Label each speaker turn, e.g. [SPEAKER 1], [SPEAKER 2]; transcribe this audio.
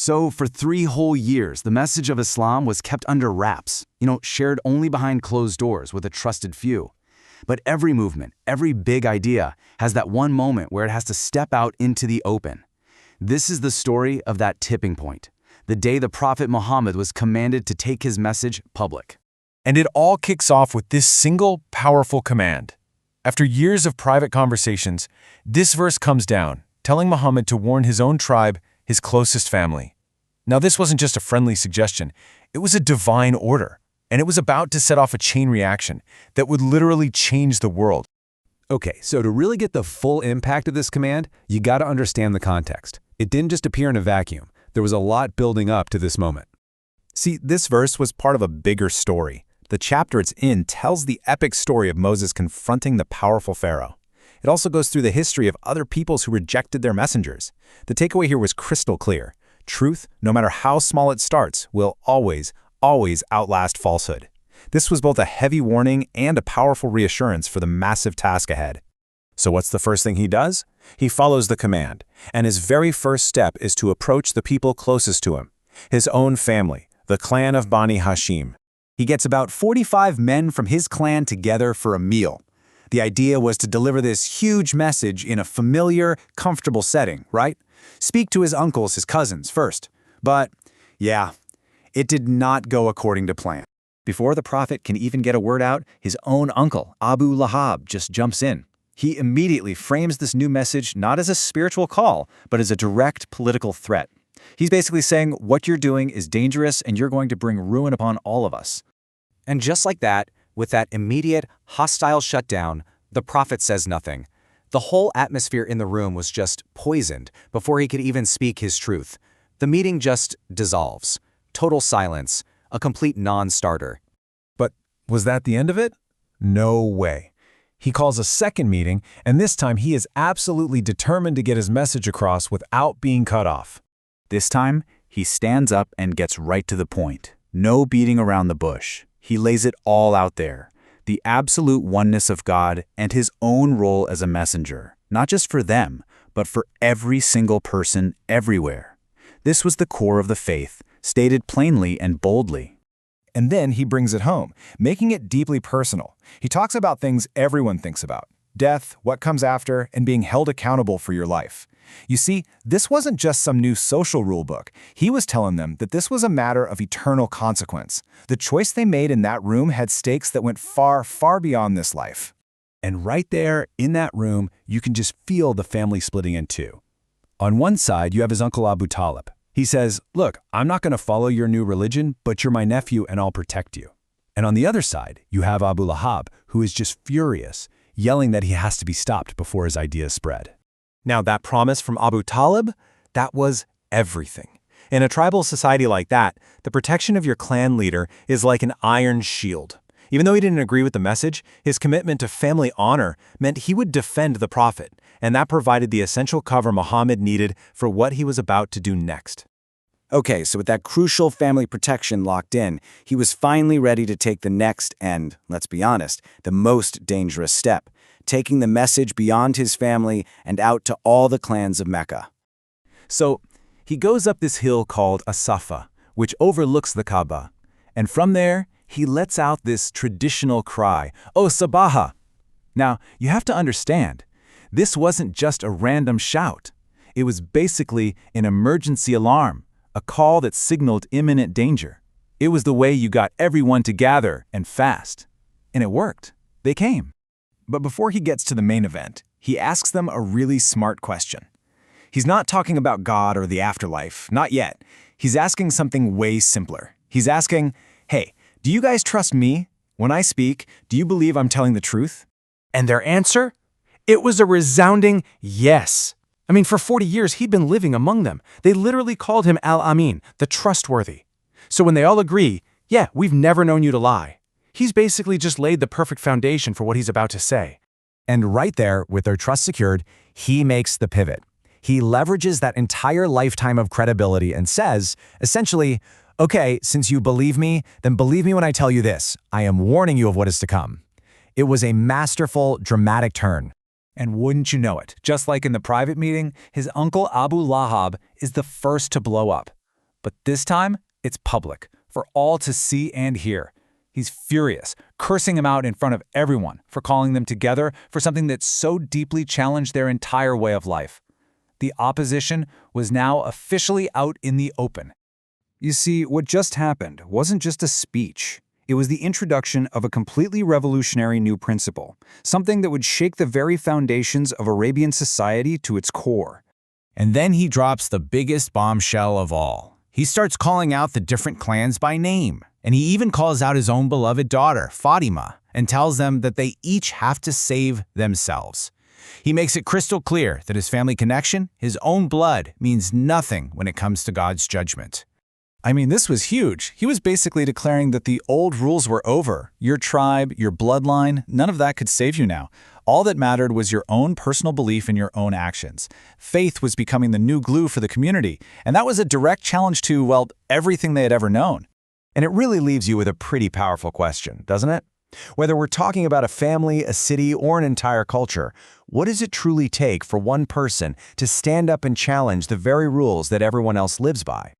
[SPEAKER 1] So for 3 whole years, the message of Islam was kept under wraps, shared only behind closed doors with a trusted few. But every movement, every big idea has that one moment where it has to step out into the open. This is the story of that tipping point, the day the Prophet Muhammad was commanded to take his message public.
[SPEAKER 2] And it all kicks off with this single, powerful command. After years of private conversations, this verse comes down, telling Muhammad to warn his own tribe, his closest family. Now, this wasn't just a friendly suggestion. It was a divine order, and it was about to set off a chain reaction that would literally change the world.
[SPEAKER 3] Okay, so to really get the full impact of this command, you got to understand the context. It didn't just appear in a vacuum. There was a lot building up to this moment.
[SPEAKER 4] See, this verse was part of a bigger story. The chapter it's in tells the epic story of Moses confronting the powerful Pharaoh. It also goes through the history of other peoples who rejected their messengers. The takeaway here was crystal clear. Truth, no matter how small it starts, will always outlast falsehood. This was both a heavy warning and a powerful reassurance for the massive task ahead. So what's the first thing he does? He follows the command, and his very first step is to approach the people closest to him, his own family, the clan of Bani Hashim.
[SPEAKER 5] He gets about 45 men from his clan together for a meal. The idea was to deliver this huge message in a familiar, comfortable setting, right? Speak to his uncles, his cousins first. But, yeah, it did not go according to plan. Before the prophet can even get a word out, his own uncle, Abu Lahab, just jumps in. He immediately frames this new message not as a spiritual call, but as a direct political threat. He's basically saying, what you're doing is dangerous and you're going to bring ruin upon all of us. And just like that, with that immediate, hostile shutdown, the prophet says nothing. The whole atmosphere in the room was just poisoned before he could even speak his truth. The meeting just dissolves. Total silence, a complete non-starter.
[SPEAKER 2] But was that the end of it? No way. He calls a second meeting, and this time he is absolutely determined to get his message across without being cut off.
[SPEAKER 5] This time, he stands up and gets right to the point. No beating around the bush. He lays it all out there. The absolute oneness of God and his own role as a messenger, not just for them, but for every single person everywhere. This was the core of the faith, stated plainly and boldly.
[SPEAKER 4] And then he brings it home, making it deeply personal. He talks about things everyone thinks about: death, what comes after, and being held accountable for your life. You see, this wasn't just some new social rule book. He was telling them that this was a matter of eternal consequence. The choice they made in that room had stakes that went far, far beyond this life.
[SPEAKER 3] And right there, in that room, you can just feel the family splitting in two. On one side, you have his uncle Abu Talib. He says, look, I'm not going to follow your new religion, but you're my nephew and I'll protect you. And on the other side, you have Abu Lahab, who is just furious, yelling that he has to be stopped before his ideas spread.
[SPEAKER 4] Now, that promise from Abu Talib, that was everything. In a tribal society like that, the protection of your clan leader is like an iron shield. Even though he didn't agree with the message, his commitment to family honor meant he would defend the prophet, and that provided the essential cover Muhammad needed for what he was about to do next.
[SPEAKER 5] Okay, so with that crucial family protection locked in, he was finally ready to take the next and, let's be honest, the most dangerous step, taking the message beyond his family and out to all the clans of Mecca. So he goes up this hill called As-Safa, which overlooks the Kaaba, and from there, he lets out this traditional cry, "O Sabaha!" Now, you have to understand, this wasn't just a random shout. It was basically an emergency alarm, a call that signaled imminent danger. It was the way you got everyone to gather and fast. And it worked. They came.
[SPEAKER 4] But before he gets to the main event, he asks them a really smart question. He's not talking about God or the afterlife, not yet. He's asking something way simpler. He's asking, hey, do you guys trust me? When I speak, do you believe I'm telling the truth?
[SPEAKER 6] And their answer? It was a resounding yes. I mean, for 40 years, he'd been living among them. They literally called him Al-Amin, the trustworthy. So when they all agree, yeah, we've never known you to lie, he's basically just laid the perfect foundation for what he's about to say.
[SPEAKER 3] And right there, with their trust secured, he makes the pivot. He leverages that entire lifetime of credibility and says, essentially, okay, since you believe me, then believe me when I tell you this. I am warning you of what is to come. It was a masterful, dramatic turn.
[SPEAKER 5] And wouldn't you know it, just like in the private meeting, his uncle Abu Lahab is the first to blow up. But this time, it's public, for all to see and hear. He's furious, cursing him out in front of everyone for calling them together for something that so deeply challenged their entire way of life. The opposition was now officially out in the open. You see, what just happened wasn't just a speech. It was the introduction of a completely revolutionary new principle, something that would shake the very foundations of Arabian society to its core.
[SPEAKER 3] And then he drops the biggest bombshell of all. He starts calling out the different clans by name, and he even calls out his own beloved daughter, Fatima, and tells them that they each have to save themselves. He makes it crystal clear that his family connection, his own blood, means nothing when it comes to God's judgment.
[SPEAKER 5] I mean, this was huge. He was basically declaring that the old rules were over. Your tribe, your bloodline, none of that could save you now. All that mattered was your own personal belief in your own actions. Faith was becoming the new glue for the community, and that was a direct challenge to, well, everything they had ever known.
[SPEAKER 7] And it really leaves you with a pretty powerful question, doesn't it? Whether we're talking about a family, a city, or an entire culture, what does it truly take for one person to stand up and challenge the very rules that everyone else lives by?